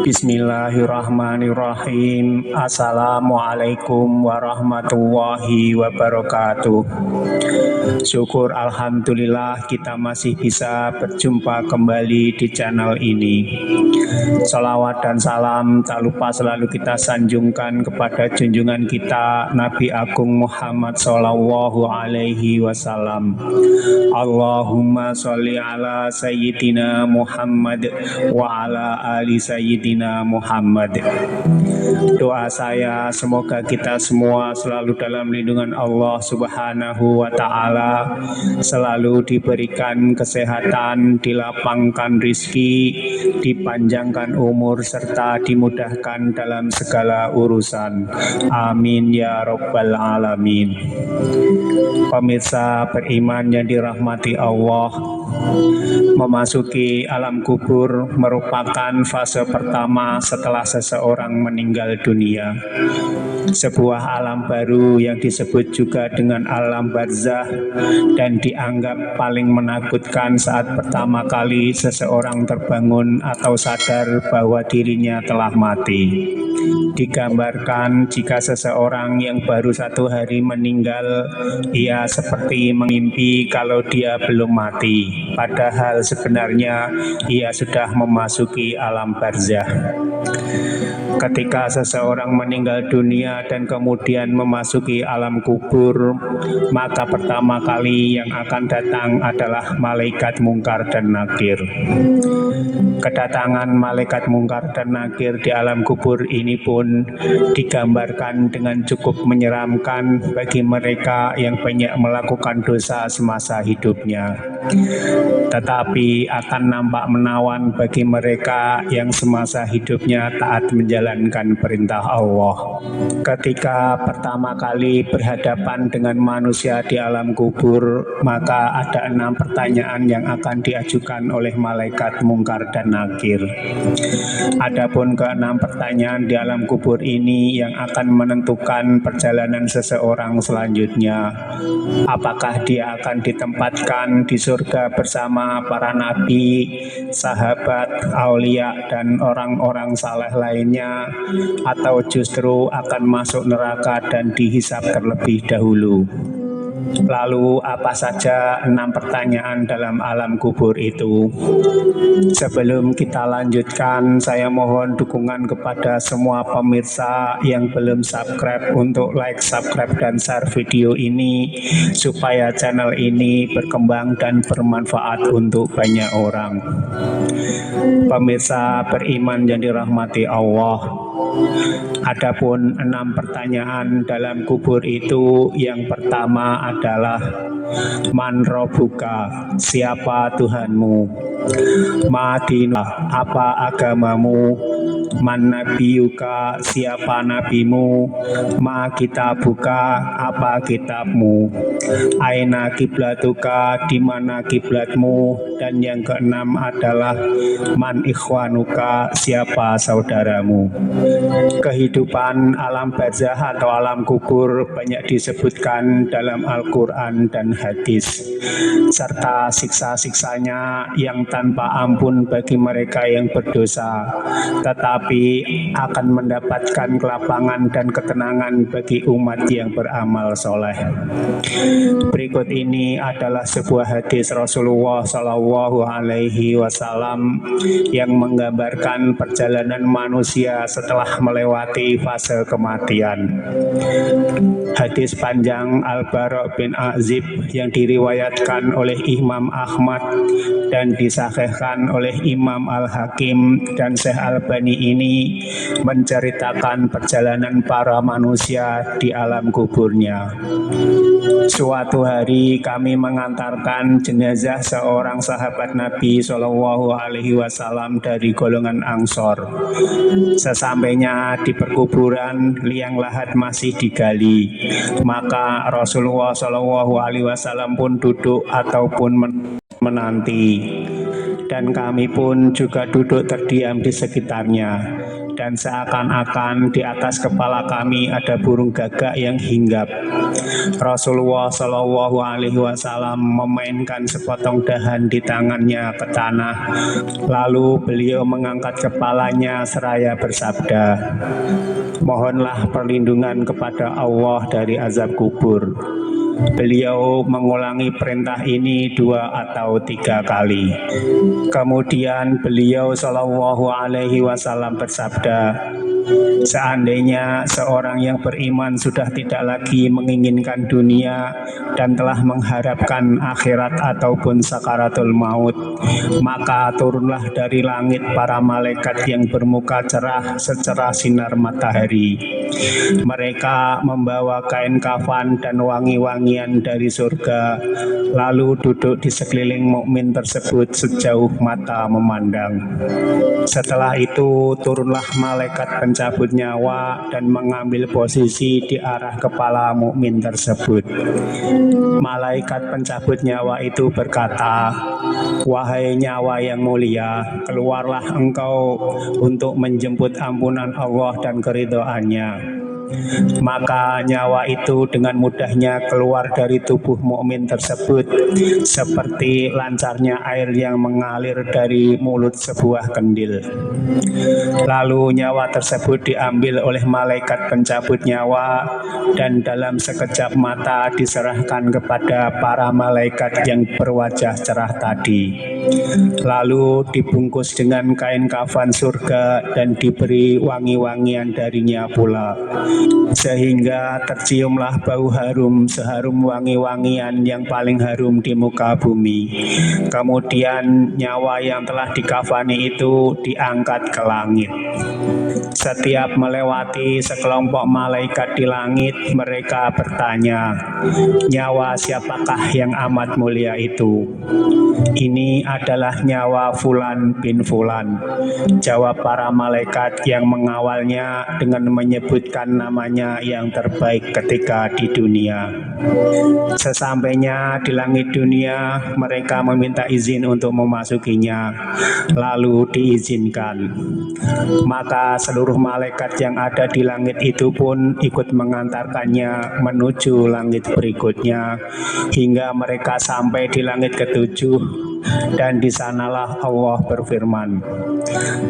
Bismillahirrahmanirrahim. Assalamualaikum warahmatullahi wabarakatuh. Syukur alhamdulillah kita masih bisa berjumpa kembali di channel ini. Salawat dan salam tak lupa selalu kita sanjungkan kepada junjungan kita Nabi Agung Muhammad Sallallahu Alaihi Wasallam. Allahumma sholli ala Sayyidina Muhammad wa ala ali Sayyidina Muhammad. Doa saya semoga kita semua selalu dalam lindungan Allah Subhanahu wa Ta'ala, selalu diberikan kesehatan, dilapangkan rizki, dipanjangkan umur, serta dimudahkan dalam segala urusan. Amin ya Rabbal Alamin. Pemirsa beriman yang dirahmati Allah, memasuki alam kubur merupakan fase pertama setelah seseorang meninggal dunia. Sebuah alam baru yang disebut juga dengan alam barzah dan dianggap paling menakutkan saat pertama kali seseorang terbangun atau sadar bahwa dirinya telah mati. Digambarkan jika seseorang yang baru 1 hari meninggal, ia seperti mengimpi kalau dia belum mati, padahal sebenarnya ia sudah memasuki alam barzah. Ketika seseorang meninggal dunia dan kemudian memasuki alam kubur, maka pertama kali yang akan datang adalah malaikat mungkar dan nakir. Kedatangan malaikat mungkar dan nakir di alam kubur ini pun digambarkan dengan cukup menyeramkan bagi mereka yang banyak melakukan dosa semasa hidupnya. Tetapi akan nampak menawan bagi mereka yang semasa hidupnya taat menjalankan perintah Allah. Ketika pertama kali berhadapan dengan manusia di alam kubur, maka ada 6 pertanyaan yang akan diajukan oleh malaikat mungkar dan nakir. Adapun ke-6 pertanyaan di alam kubur ini yang akan menentukan perjalanan seseorang selanjutnya. Apakah dia akan ditempatkan di surga bersama para nabi, sahabat, aulia, dan orang-orang saleh lainnya, atau justru akan masuk neraka dan dihisab terlebih dahulu. Lalu apa saja 6 pertanyaan dalam alam kubur itu? Sebelum kita lanjutkan, saya mohon dukungan kepada semua pemirsa yang belum subscribe untuk like, subscribe, dan share video ini supaya channel ini berkembang dan bermanfaat untuk banyak orang. Pemirsa beriman yang dirahmati Allah, adapun 6 pertanyaan dalam kubur itu, yang pertama adalah Man Rabbuka, siapa Tuhanmu? Ma dinuka, apa agamamu? Man nabiyuka, siapa nabimu? Ma kitabuka, apa kitabmu? Aina kiblatuka, di mana kiblatmu? Dan yang keenam adalah Man ikhwanuka, siapa saudaramu? Kehidupan alam barzah atau alam kubur banyak disebutkan dalam Al-Quran dan hadis, serta siksa-siksanya yang tanpa ampun bagi mereka yang berdosa, tetapi akan mendapatkan kelapangan dan ketenangan bagi umat yang beramal soleh. Berikut ini adalah sebuah hadis Rasulullah Shallallahu Alaihi Wasallam yang menggambarkan perjalanan manusia setelah melewati fase kematian. Hadis panjang Al-Bara bin Azib yang diriwayatkan oleh Imam Ahmad dan disahihkan oleh Imam Al-Hakim dan Syekh Albani ini menceritakan perjalanan para manusia di alam kuburnya. Suatu hari kami mengantarkan jenazah seorang sahabat Nabi Shallallahu Alaihi Wasallam dari golongan Ansor. Sesampainya di perkuburan, liang lahat masih digali. Maka Rasulullah Shallallahu Alaihi Wasallam pun duduk ataupun menanti, dan kami pun juga duduk terdiam di sekitarnya. dan seakan-akan di atas kepala kami ada burung gagak yang hinggap. Rasulullah Shallallahu Alaihi Wasallam memainkan sepotong dahan di tangannya ke tanah, lalu beliau mengangkat kepalanya seraya bersabda, "Mohonlah perlindungan kepada Allah dari azab kubur." Beliau mengulangi perintah ini 2 atau 3 kali. Kemudian beliau Shallallahu Alaihi Wasallam bersabda, "Seandainya seorang yang beriman sudah tidak lagi menginginkan dunia dan telah mengharapkan akhirat ataupun sakaratul maut, maka turunlah dari langit para malaikat yang bermuka cerah secerah sinar matahari. Mereka membawa kain kafan dan wangi-wangian dari surga, lalu duduk di sekeliling mukmin tersebut sejauh mata memandang. Setelah itu turunlah malaikat pencabut nyawa dan mengambil posisi di arah kepala mukmin tersebut. Malaikat pencabut nyawa itu berkata, 'Wahai nyawa yang mulia, keluarlah engkau untuk menjemput ampunan Allah dan keridhaannya.' Maka nyawa itu dengan mudahnya keluar dari tubuh mukmin tersebut seperti lancarnya air yang mengalir dari mulut sebuah kendil. Lalu nyawa tersebut diambil oleh malaikat pencabut nyawa dan dalam sekejap mata diserahkan kepada para malaikat yang berwajah cerah tadi. Lalu dibungkus dengan kain kafan surga dan diberi wangi-wangian darinya pula, sehingga terciumlah bau harum seharum wangi-wangian yang paling harum di muka bumi. Kemudian nyawa yang telah dikafani itu diangkat ke langit. Setiap melewati sekelompok malaikat di langit, mereka bertanya, 'Nyawa siapakah yang amat mulia itu?' 'Ini adalah nyawa Fulan bin Fulan,' jawab para malaikat yang mengawalnya dengan menyebutkan namanya yang terbaik ketika di dunia. Sesampainya di langit dunia, mereka meminta izin untuk memasukinya, lalu diizinkan. Maka seluruh malaikat yang ada di langit itu pun ikut mengantarkannya menuju langit berikutnya, hingga mereka sampai di langit ketujuh. Dan di sanalah Allah berfirman,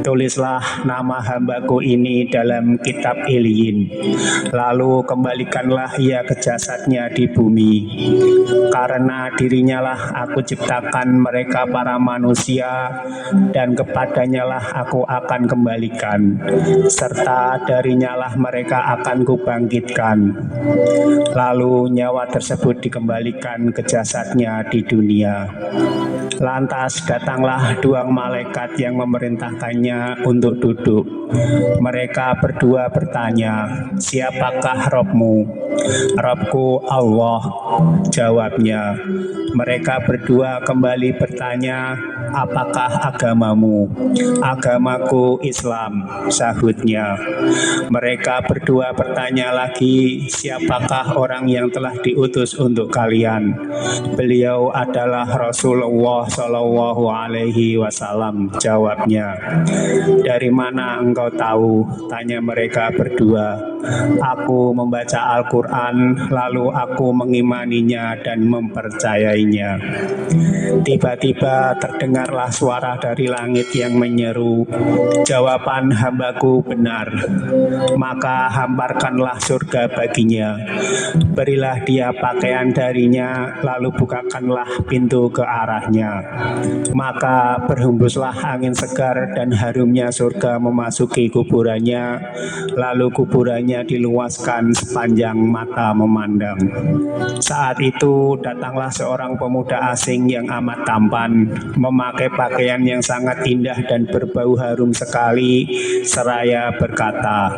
'Tulislah nama hambaku ini dalam kitab Iliyin, lalu kembalikanlah ia ke jasadnya di bumi. Karena dirinya lah aku ciptakan mereka para manusia, dan kepadanya lah aku akan kembalikan, serta darinya lah mereka akan kubangkitkan.' Lalu nyawa tersebut dikembalikan ke jasadnya di dunia. Lantas datanglah 2 malaikat yang memerintahkannya untuk duduk. Mereka berdua bertanya, 'Siapakah Robmu?' 'Robku Allah,' jawabnya. Mereka berdua kembali bertanya, 'Apakah agamamu?' 'Agamaku Islam,' sahutnya. Mereka berdua bertanya lagi, 'Siapakah orang yang telah diutus untuk kalian?' 'Beliau adalah Rasulullah Shallallahu Alaihi Wasallam,' jawabnya. 'Dari mana engkau tahu?' tanya mereka berdua. 'Aku membaca Al-Quran, lalu aku mengimaninya dan mempercayainya.' Tiba-tiba terdengarlah suara dari langit yang menyeru, 'Jawaban hambaku benar, maka hamparkanlah surga baginya. Berilah dia pakaian darinya, lalu bukakanlah pintu ke arahnya. Maka berhembuslah angin segar dan harumnya surga memasuki kuburannya, lalu kuburannya diluaskan sepanjang mata memandang. Saat itu datanglah seorang pemuda asing yang amat tampan, memakai pakaian yang sangat indah dan berbau harum sekali, seraya berkata,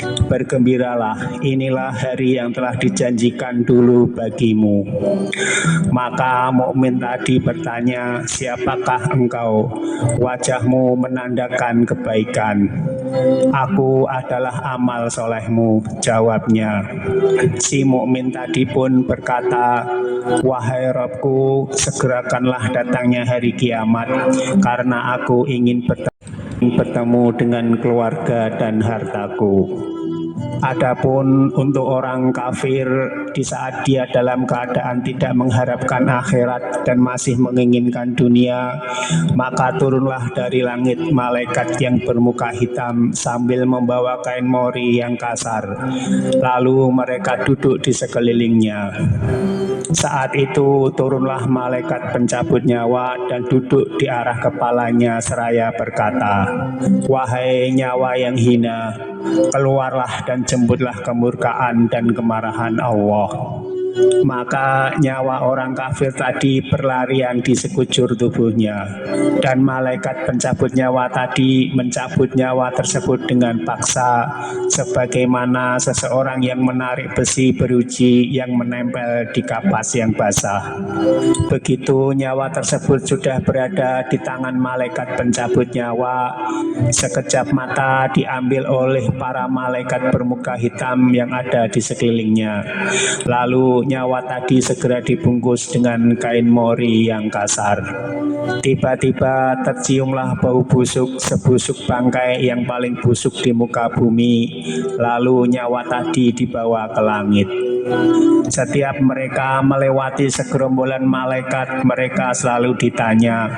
'Bergembiralah, inilah hari yang telah dijanjikan dulu bagimu.' Maka mukmin tadi bertanya, 'Siapakah engkau?' 'Wajahmu menandakan kebaikan.' 'Aku adalah amal solehmu,' jawabnya. Si mukmin tadi pun berkata, 'Wahai Robku, segerakanlah datangnya hari kiamat, karena aku ingin bertemu.' bertemu dengan keluarga dan hartaku. Adapun untuk orang kafir, di saat dia dalam keadaan tidak mengharapkan akhirat dan masih menginginkan dunia, maka turunlah dari langit malaikat yang bermuka hitam sambil membawa kain mori yang kasar. Lalu mereka duduk di sekelilingnya. Saat itu turunlah malaikat pencabut nyawa dan duduk di arah kepalanya seraya berkata, "Wahai nyawa yang hina, keluarlah dan jemputlah kemurkaan dan kemarahan Allah." Maka nyawa orang kafir tadi berlarian di sekujur tubuhnya, dan malaikat pencabut nyawa tadi mencabut nyawa tersebut dengan paksa, sebagaimana seseorang yang menarik besi beruji yang menempel di kapas yang basah. Begitu nyawa tersebut sudah berada di tangan malaikat pencabut nyawa, sekejap mata diambil oleh para malaikat bermuka hitam yang ada di sekelilingnya. Lalu nyawa tadi segera dibungkus dengan kain mori yang kasar. Tiba-tiba terciumlah bau busuk sebusuk bangkai yang paling busuk di muka bumi. Lalu nyawa tadi dibawa ke langit. Setiap mereka melewati segerombolan malaikat, mereka selalu ditanya,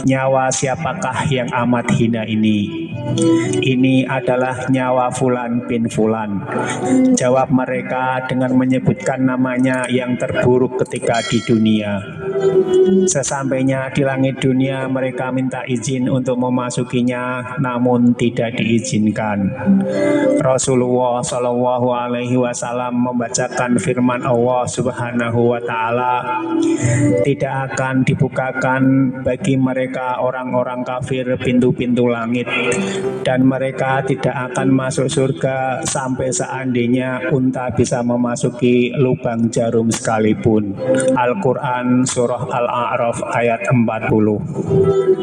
"Nyawa siapakah yang amat hina ini?" "Ini adalah nyawa Fulan bin Fulan," jawab mereka dengan menyebutkan namanya yang terburuk ketika di dunia. Sesampainya di langit dunia, mereka minta izin untuk memasukinya, namun tidak diizinkan. Rasulullah Shallallahu Alaihi Wasallam membacakan firman Allah Subhanahu Wa Taala, "Tidak akan dibukakan bagi mereka orang-orang kafir pintu-pintu langit, dan mereka tidak akan masuk surga sampai seandainya unta bisa memasuki lubang jarum sekalipun." Al-Quran Surah Al-A'raf ayat 40.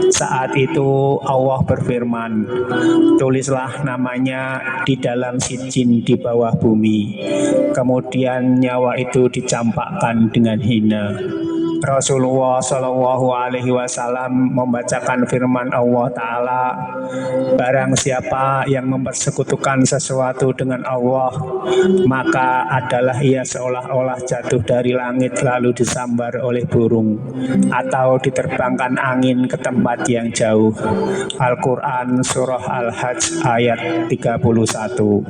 Saat itu Allah berfirman, "Tulislah namanya di dalam sijin di bawah bumi." Kemudian nyawa itu dicampakkan dengan hina. Rasulullah Shallallahu Alaihi Wasallam membacakan firman Allah Ta'ala, "Barang siapa yang mempersekutukan sesuatu dengan Allah, maka adalah ia seolah-olah jatuh dari langit lalu disambar oleh burung, atau diterbangkan angin ke tempat yang jauh." Al-Quran Surah Al-Hajj ayat 31.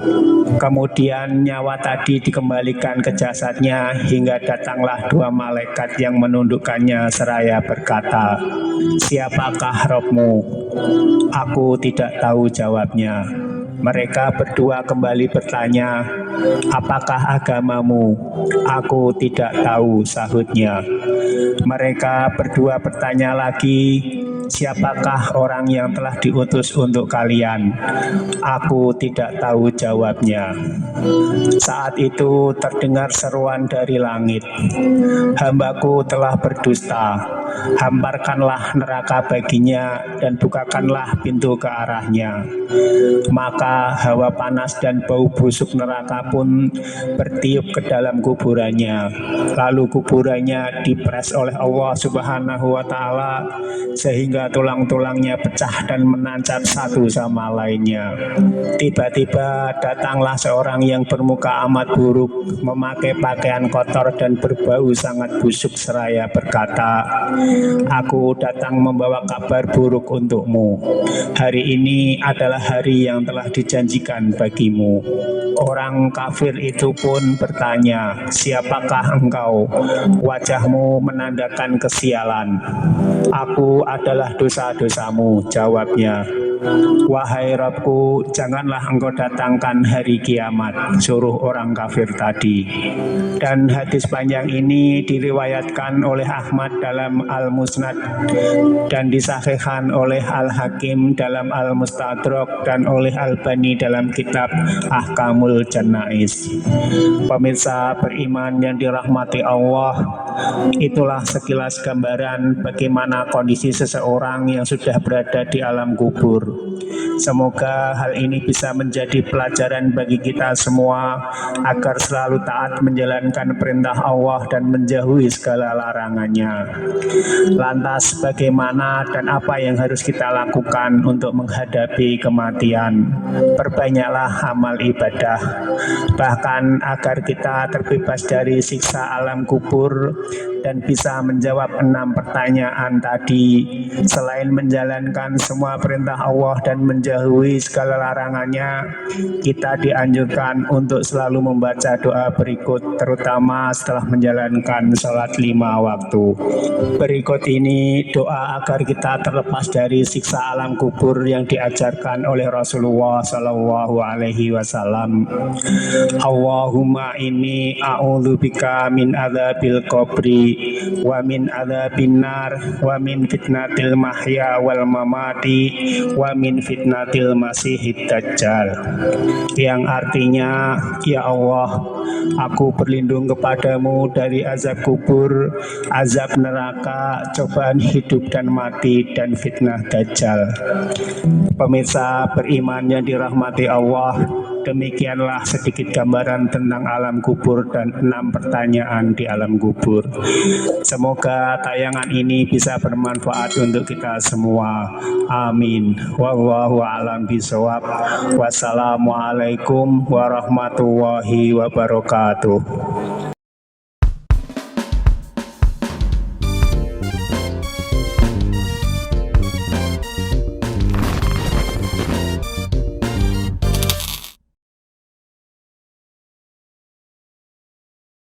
Kemudian nyawa tadi dikembalikan ke jasadnya hingga datanglah dua malaikat yang menundukkannya seraya berkata, "Siapakah Robmu?" "Aku tidak tahu," jawabnya. Mereka berdua kembali bertanya, "Apakah agamamu?" "Aku tidak tahu," sahutnya. Mereka berdua bertanya lagi, "Siapakah orang yang telah diutus untuk kalian?" "Aku tidak tahu," jawabnya. Saat itu terdengar seruan dari langit, "Hambaku telah berdusta. Hamparkanlah neraka baginya dan bukakanlah pintu ke arahnya." Maka hawa panas dan bau busuk neraka pun bertiup ke dalam kuburannya. Lalu kuburannya dipres oleh Allah Subhanahu Wa Ta'ala sehingga tulang-tulangnya pecah dan menancap satu sama lainnya. Tiba-tiba datanglah seorang yang bermuka amat buruk, memakai pakaian kotor dan berbau sangat busuk seraya berkata, "Aku datang membawa kabar buruk untukmu. Hari ini adalah hari yang telah dijanjikan bagimu." Orang kafir itu pun bertanya, "Siapakah engkau?" "Wajahmu menandakan kesialan." "Aku adalah dosa-dosamu," jawabnya. "Wahai Rabbku, janganlah engkau datangkan hari kiamat," suruh orang kafir tadi. Dan hadis panjang ini diriwayatkan oleh Ahmad dalam Al-Musnad dan disahihkan oleh Al-Hakim dalam Al-Mustadrak dan oleh Albani dalam kitab Ahkamul Janais. Pemirsa beriman yang dirahmati Allah, itulah sekilas gambaran bagaimana bagaimana kondisi seseorang yang sudah berada di alam kubur. Semoga hal ini bisa menjadi pelajaran bagi kita semua agar selalu taat menjalankan perintah Allah dan menjauhi segala larangannya. Lantas bagaimana dan apa yang harus kita lakukan untuk menghadapi kematian? Perbanyaklah amal ibadah, bahkan agar kita terbebas dari siksa alam kubur dan bisa menjawab 6 pertanyaan tadi. Selain menjalankan semua perintah Allah dan menjauhi segala larangannya, kita dianjurkan untuk selalu membaca doa berikut, terutama setelah menjalankan sholat 5 waktu. Berikut ini doa agar kita terlepas dari siksa alam kubur yang diajarkan oleh Rasulullah Shallallahu Alaihi Wasallam. Allahumma inni a'udzubika min adzabil qabri wa min adzabin nar wa min fitnatil mahya wal mamati wa min fitnatil masihid dajjal, yang artinya, ya Allah, aku berlindung kepadamu dari azab kubur, azab neraka, cobaan hidup dan mati, dan fitnah dajjal. Pemirsa beriman yang dirahmati Allah, demikianlah sedikit gambaran tentang alam kubur dan 6 pertanyaan di alam kubur. Semoga tayangan ini bisa bermanfaat untuk kita semua. Amin. Wallahu a'lam bishawab. Wassalamualaikum warahmatullahi wabarakatuh.